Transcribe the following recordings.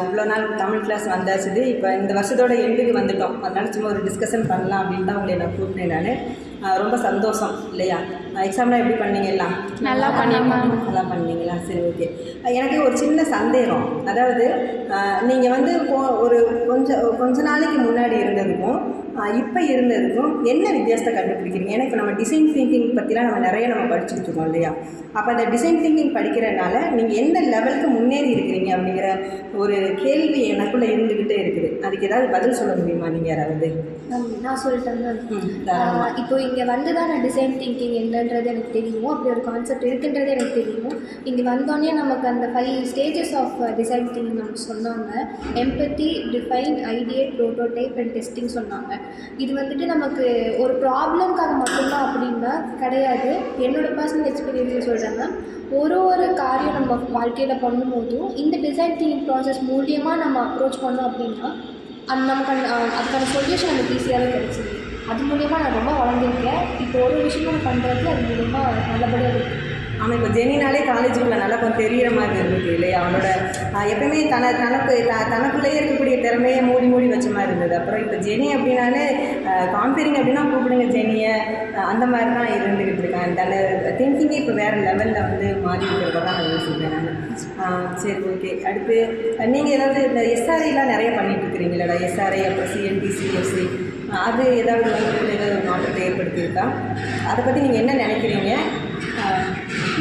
இவ்வளோ நாள் தமிழ் கிளாஸ் வந்தாச்சுது. இப்போ இந்த வருஷத்தோட எண்டுக்கு வந்துட்டோம். அதனால சும்மா ஒரு டிஸ்கஷன் பண்ணலாம் அப்படின்னு தான் உங்களை நான் கூப்பிட்டேன். நான் ரொம்ப சந்தோஷம் இல்லையா? எக்ஸாம்லாம் எப்படி பண்ணீங்க? எல்லாம் நல்லா பண்ணீங்களா? சரி, ஓகே. எனக்கு ஒரு சின்ன சந்தேகம். அதாவது நீங்கள் வந்து ஒரு கொஞ்ச நாளைக்கு முன்னாடி இருந்ததுக்கும் இப்போ இருந்ததுக்கும் என்ன வித்தியாசத்தை கண்டுபிடிக்கிறீங்க? ஏன்னா இப்போ நம்ம டிசைன் திங்கிங் பற்றிலாம் நம்ம படிச்சுட்டு இருக்கோம் இல்லையா? அப்போ அந்த டிசைன் திங்கிங் படிக்கிறதுனால நீங்கள் எந்த லெவலுக்கு முன்னேறி இருக்கிறீங்க அப்படிங்கிற ஒரு கேள்வி எனக்குள்ளே இருந்துக்கிட்டே இருக்குது. அதுக்கு ஏதாவது பதில் சொல்ல முடியுமா நீங்கள் யாராவது? நான் சொல்லிட்டேங்க. இப்போ இங்கே வந்து தான் நான் டிசைன் திங்கிங் என்னன்றது எனக்கு தெரியும், அப்படி ஒரு கான்செப்ட் இருக்குன்றது எனக்கு தெரியும். இங்கே வந்தோடனே நமக்கு அந்த 5 ஸ்டேஜஸ் ஆஃப் டிசைன் திங்கிங் நமக்கு சொன்னாங்க. Empathy, define, ideate, prototype and testing சொன்னாங்க. இது வந்துட்டு நமக்கு ஒரு ப்ராப்ளம்காக மட்டும்தான் அப்படின்னா கிடையாது. என்னோடய பர்சனல் எக்ஸ்பீரியன்ஸை சொல்கிறேங்க. ஒரு காரியம் நம்ம வாழ்க்கையில் பண்ணும்போதும் இந்த டிசைன் திங்கிங் ப்ராசஸ் மூலியமாக நம்ம அப்ரோச் பண்ணோம் அப்படின்னா நமக்கு அதுக்கான சொல்யூஷன் நமக்கு ஈஸியாகவே கிடச்சிது. அது மூலயமா நான் ரொம்ப வளர்ந்துருக்கேன். இப்போ ஒரு விஷயமும் நான் பண்ணுறது அது மூலயமா நல்லபடியாக இருக்குது. ஆனால் இப்போ ஜெனினாலே காலேஜுக்குள்ளே நல்லா கொஞ்சம் தெரிகிற மாதிரி இருந்தது இல்லையா? அவனோட எப்பவுமே தனக்குள்ளேயே இருக்கக்கூடிய திறமையை மூடி வச்ச மாதிரி இருந்தது. அப்புறம் இப்போ ஜெனி அப்படின்னாலே காம்பேரிங் அப்படின்னா கூப்பிடுங்க ஜெனியை, அந்த மாதிரி தான் இருந்துக்கிட்டு இருக்கேன். திங்கிங்கே இப்போ வேறு லெவலில் வந்து மாறி இருக்கிறத தான் நான் யோசிக்கிறேன் நான். சரி, ஓகே. அடுத்து நீங்கள் ஏதாவது இந்த எஸ்ஆர்ஐலாம் நிறைய பண்ணிகிட்டு இருக்கிறீங்களா? எஸ்ஆர்ஐ, அப்புறம் சிஎன்டி, சிஎஃப்சி, அது ஏதாவது மாற்றத்தை ஏற்படுத்தியிருக்கா? அதை பற்றி நீங்கள் என்ன நினைக்கிறீங்க?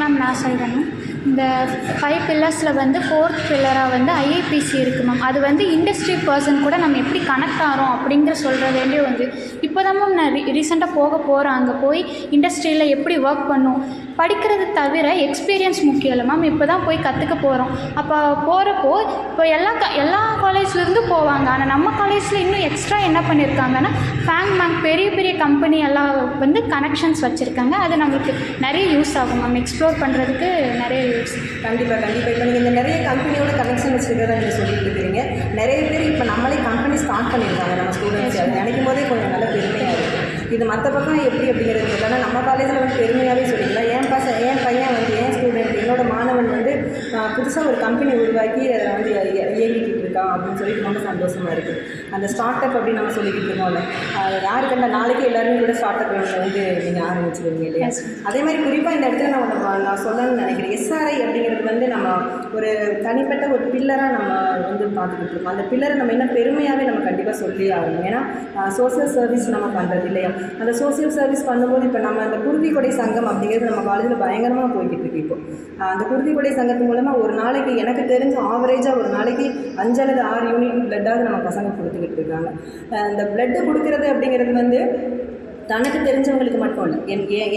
மேம் நான் சொல்கிறேன். இந்த 5 பில்லர்ஸில் வந்து 4th பில்லராக வந்து ஐஐபிசி இருக்குது மேம். அது வந்து இண்டஸ்ட்ரி பர்சன் கூட நம்ம எப்படி கனெக்ட் ஆகிறோம் அப்படிங்கிற சொல்கிற வேண்டிய வந்து இப்போ தான் மேம் நான் ரீசெண்டாக போகிறேன். அங்கே போய் இண்டஸ்ட்ரியில் எப்படி ஒர்க் பண்ணும் படிக்கிறது தவிர எக்ஸ்பீரியன்ஸ் முக்கியம் இல்லை மேம். இப்போ தான் போய் கற்றுக்க போகிறோம். அப்போ போகிறப்போ இப்போ எல்லா காலேஜ்லேருந்தும் போவாங்க. ஆனால் நம்ம காலேஜில் இன்னும் எக்ஸ்ட்ரா என்ன பண்ணியிருக்காங்கன்னா ஃபேங்க் பெரிய கம்பெனி எல்லாம் வந்து கனெக்ஷன்ஸ் வச்சுருக்காங்க. அது நம்மளுக்கு நிறைய யூஸ் ஆகும் மேம். எக்ஸ்ப்ளோர் பண்ணுறதுக்கு நிறைய யூஸ். கண்டிப்பாக. இப்போ நீங்கள் இந்த நிறைய கம்பெனியோட கனெக்ஷன் வச்சுருக்கிறதா நீங்கள் சொல்லிட்டு இருக்கிறீங்க. நிறைய பேர் இப்போ நம்மளே கம்பெனி ஸ்டார்ட் பண்ணியிருக்காங்க நம்ம ஸ்டூடெண்ட்ஸ். அது நினைக்கும் போதே கொஞ்சம் நல்ல பெருமையாக இருக்குது. இது மற்ற பக்கம் எப்படி அப்படிங்கிறது இல்லைன்னா நம்ம காலேஜில் வந்து பெருமையாகவே சொல்லிக்கலாம். என் பையன் வந்து என் ஸ்டூடெண்ட், என்னோட மாணவன் வந்து புதுசாக ஒரு கம்பெனி உருவாக்கி அதை வந்து இயங்கிக்கிட்டு இருக்கான் அப்படின்னு சொல்லிட்டு ரொம்ப சந்தோஷமாக இருக்குது. அந்த ஸ்டார்ட் அப் அப்படின்னு நம்ம சொல்லிக்கிட்டு இருக்கோம்ல, யாருக்கெல்லாம் நாளைக்கு எல்லாருமே கூட ஸ்டார்ட் அப் வந்து நீங்கள் ஆரம்பிச்சிருவீங்க இல்லையா? அதே மாதிரி குறிப்பாக இந்த இடத்துல நான் சொல்லணும்னு நினைக்கிறேன். எஸ்ஆர்ஐ அப்படிங்கிறது வந்து நம்ம ஒரு தனிப்பட்ட ஒரு பில்லராக நம்ம வந்து பார்த்துக்கிட்டு இருக்கோம். அந்த பில்லரை நம்ம என்ன பெருமையாகவே நம்ம கண்டிப்பாக சொல்லி ஆகணும். ஏன்னா சோசியல் சர்வீஸ் நம்ம பண்ணுறது இல்லையா? அந்த சோசியல் சர்வீஸ் பண்ணும்போது இப்போ நம்ம அந்த குருதி கொடை சங்கம் அப்படிங்கிறது நம்ம காலேஜில் பயங்கரமாக போய்கிட்டு இருக்கு. இப்போ அந்த குருதி கொடை சங்கத்து மூலமாக ஒரு நாளைக்கு எனக்கு தெரிஞ்ச ஆவரேஜாக ஒரு நாளைக்கு 5 அல்லது 6 யூனிட் பிளட்டாவது நம்ம பசங்க கொடுத்துக்கிட்டு இருக்காங்க. இந்த பிளட்டு கொடுக்கறது அப்படிங்கிறது வந்து தனக்கு தெரிஞ்சவங்களுக்கு மட்டும் இல்லை.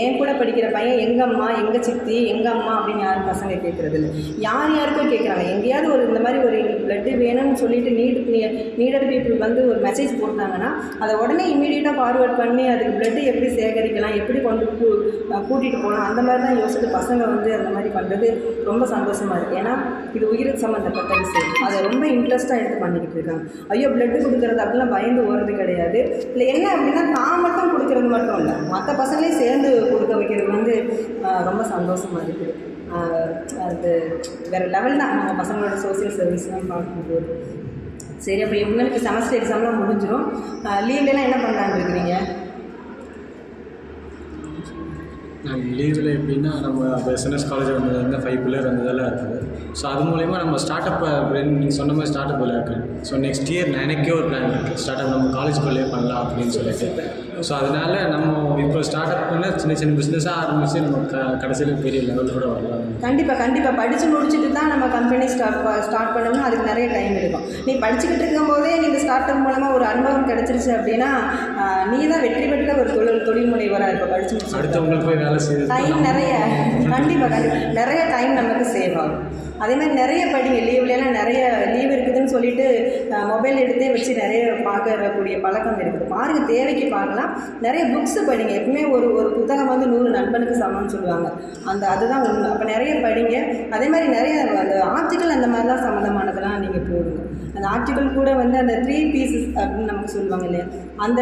என் கூட படிக்கிற பையன் எங்கள் அம்மா, எங்கள் சித்தி, எங்கள் அம்மா அப்படின்னு யாரும் பசங்க கேட்குறது இல்லை. யாருக்கும் கேட்குறாங்க. எங்கேயாவது ஒரு இந்த மாதிரி ஒரு பிளட்டு வேணும்னு சொல்லிட்டு நீடட் பீப்புள் வந்து ஒரு மெசேஜ் போட்டாங்கன்னா அதை உடனே இமீடியட்டாக ஃபார்வேர்ட் பண்ணி அதுக்கு பிளட்டு எப்படி சேகரிக்கலாம், எப்படி கொண்டு கூட்டிகிட்டு போகலாம், அந்த மாதிரி தான் யோசிச்சுட்டு பசங்க வந்து அந்த மாதிரி பண்ணுறது ரொம்ப சந்தோஷமாக இருக்குது. ஏன்னா இது உயிருக்கு சம்மந்தப்பட்ட விஷயம். அதை ரொம்ப இன்ட்ரெஸ்ட்டாக எடுத்து பண்ணிக்கிட்டு இருக்காங்க. ஐயோ பிளட்டு கொடுக்குறது அப்படிலாம் பயந்து ஓடுறது கிடையாது. இல்லை என்ன அப்படின்னா தான் மட்டும் கொடுக்குறது மட்டும் இல்லை, மற்ற பசங்களையும் சேர்ந்து கொடுக்க வைக்கிறது வந்து ரொம்ப சந்தோஷமாக இருக்குது. அது வேறு லெவல் தான் நம்ம பசங்களோட சோசியல் சர்வீஸ்லாம் பார்க்கும்போது. சரி, அப்போ இவங்களுக்கு செமஸ்டர் எக்ஸாம்லாம் முடிஞ்சிடும். லீவ்லாம் என்ன பண்ணலான்னு இருக்கிறீங்க? லீவில் எப்படின்னா நம்ம எஸ்என்எஸ் காலேஜ் வந்து 5 பில்லர் வந்ததெல்லாம் இருக்குது. ஸோ அது மூலயமா நம்ம ஸ்டார்ட் அப்பை நீங்கள் சொன்ன மாதிரி ஸ்டார்ட் அப்பில் இருக்குது. ஸோ நெக்ஸ்ட் இயர் எனக்கே ஒரு பிளான் இருக்குது. ஸ்டார்ட் அப் நம்ம காலேஜுக்குள்ளே பண்ணலாம் அப்படின்னு சொல்லிட்டு. ஸோ அதனால் நம்ம இப்போ ஸ்டார்ட் அப் பண்ண சின்ன பிஸ்னஸாக ஆரம்பித்து நம்ம கடைசியில் பெரிய லெவலில் கூட வரலாம். கண்டிப்பாக படித்து முடிச்சுட்டு தான் நம்ம கம்பெனி ஸ்டார்ட் பண்ணோம்னா அதுக்கு நிறைய டைம் எடுக்கும். நீ படிச்சுக்கிட்டு இருக்கும்போதே நீங்கள் ஸ்டார்ட் அப் மூலமாக ஒரு அனுபவம் கிடச்சிருச்சு அப்படின்னா நீ தான் வெற்றி பெற்ற ஒரு தொழில் முனைவராக இருப்ப. படிச்சு முடிச்சு அடுத்தவங்களுக்கு போய் வேலை செய்ய டைம் கண்டிப்பாக நிறைய டைம் நமக்கு சேவ் ஆகும். அதேமாதிரி நிறைய படிங்க. லீவ்லாம் நிறைய லீவ் இருக்குதுன்னு சொல்லிட்டு மொபைல் எடுத்தே வச்சு நிறைய பார்க்கக்கூடிய பழக்கம் இருக்குது. பாருங்கள், தேவைக்கு பார்க்கலாம். நிறைய புக்ஸ் படிங்க. எப்பவுமே ஒரு புத்தகம் வந்து 100 நண்பனுக்கு சமம்னு சொல்லுவாங்க. அதுதான் உண்மை. அப்போ நிறைய படிங்க. அதே மாதிரி நிறைய அந்த ஆர்டிக்கல் அந்த மாதிரிலாம் சம்மந்தமானதெல்லாம் நீங்கள் போடுங்க. அந்த ஆர்டிக்கல் கூட வந்து அந்த 3 pieces அப்படின்னு நமக்கு சொல்லுவாங்க இல்லையா, அந்த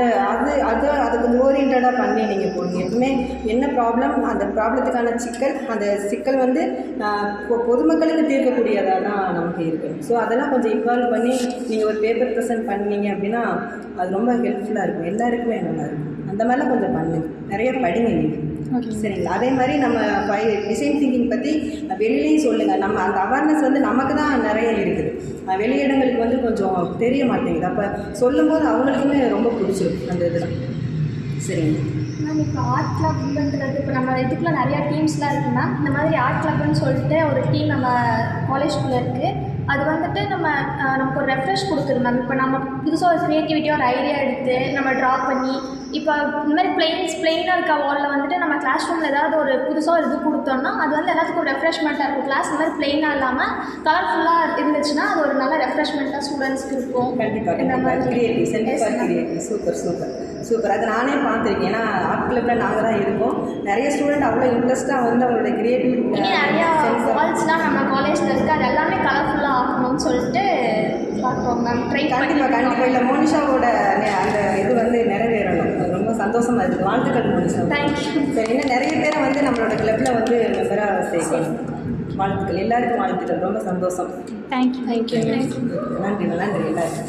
அது கொஞ்சம் ஓரியன்டாக பண்ணி நீங்கள் போடுங்க. எப்பவுமே என்ன ப்ராப்ளம், அந்த ப்ராப்ளத்துக்கான அந்த சிக்கல் வந்து பொதுமக்களுக்கு தீர்க்கக்கூடியதாக தான் நமக்கு இருக்குது. ஸோ அதெல்லாம் கொஞ்சம் இன்வால்வ் பண்ணி நீங்கள் ஒரு பேப்பர் ப்ரெசென்ட் பண்ணீங்க அப்படின்னா அது ரொம்ப ஹெல்ப்ஃபுல்லாக இருக்கும், எல்லாருக்குமே நல்லா இருக்கும். அந்த மாதிரிலாம் கொஞ்சம் பண்ணுங்க, நிறைய படிங்க நீங்கள். சரிங்களா? அதே மாதிரி நம்ம டிசைன் திங்கிங் பற்றி வெளியிலையும் சொல்லுங்கள். நம்ம அந்த அவேர்னஸ் வந்து நமக்கு தான் நிறைய இருக்குது, வெளியிடங்களுக்கு வந்து கொஞ்சம் தெரிய மாட்டேங்குது. அப்போ சொல்லும்போது அவங்களுக்குமே ரொம்ப பிடிச்சிருக்கும் அந்த இதெல்லாம். சரிங்க மேம், இப்போ ஆர்ட் கிளப்ன்றது இப்போ நம்ம இதுக்குள்ள நிறையா டீம்ஸ்லாம் இருக்குன்னா, இந்த மாதிரி ஆர்ட் கிளப்னு சொல்லிட்டு ஒரு டீம் நம்ம காலேஜ்குள்ளே இருக்குது. அது வந்துட்டு நமக்கு ஒரு ரெஃப்ரெஷ் கொடுக்குது மேம். இப்போ நம்ம புதுசாக ஒரு க்ரியேட்டிவிட்டியாக ஒரு ஐடியா எடுத்து நம்ம ட்ரா பண்ணி, இப்போ இந்த மாதிரி பிளெயினாக இருக்க வாலில் வந்துட்டு நம்ம கிளாஸ் ரூமில் ஏதாவது ஒரு புதுசாக ஒரு இது கொடுத்தோம்னா அது வந்து எல்லாத்துக்கும் ஒரு ரெஃப்ரெஷ்மெண்ட்டாக இருக்கும். கிளாஸ் இந்த மாதிரி பிளெயினாக இல்லாமல் கலர்ஃபுல்லாக இருந்துச்சுன்னா அது ஒரு நல்ல ரெஃப்ரெஷ்மெண்ட்டாக ஸ்டூடெண்ட்ஸ்க்கு இருக்கும். கண்டிப்பாக கிரியேட்டிவ் சூப்பர். அதை நானே பார்த்துருக்கேன். ஏன்னா ஆர்ட் கிளப்பில் நாங்கள் தான் இருக்கோம். நிறைய ஸ்டூடெண்ட் அவ்வளோ இன்ட்ரெஸ்ட்டாக வந்து அவங்களோட கிரியேட்டிவ் நிறையா வால்ஸ்லாம் நம்ம காலேஜில் இருக்குது, அது எல்லாமே கலர்ஃபுல்லாக ஆகணும்னு சொல்லிட்டு பார்க்குறோம் மேம். கண்டிப்பாக இல்லை, மோனிஷாவோட அந்த இது வந்து நிறைவேறணும். அது ரொம்ப சந்தோஷமாக இருக்குது. வாழ்த்துக்கள் மோனிஷா. தேங்க்யூ. சரி, இன்னும் நிறைய பேரை வந்து நம்மளோட கிளப்பில் வந்து மெம்பராக சேர்க்கணும். வாழ்த்துக்கள், எல்லாருக்கும் வாழ்த்துக்கள். ரொம்ப சந்தோஷம். தேங்க்யூ. நன்றி எல்லாருக்கும்.